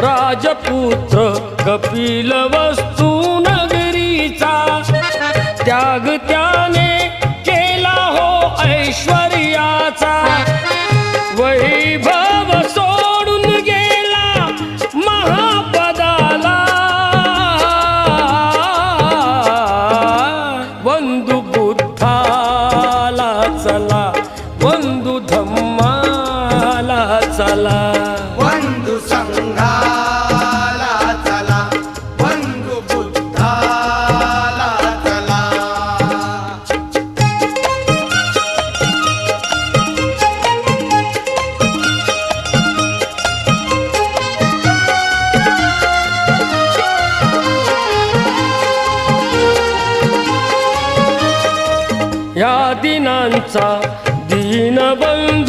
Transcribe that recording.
राजपुत्र कपिल वस्तू नगरीचा त्याग त्याने केला हो ऐश्वर्याचा वैभव सोडून गेला महापदाला वंदू बुद्धाला चला वंदू धम्माला चला वंदू संघाला चला वंदू बुद्धाला चला या दिनांचा दीनबंधू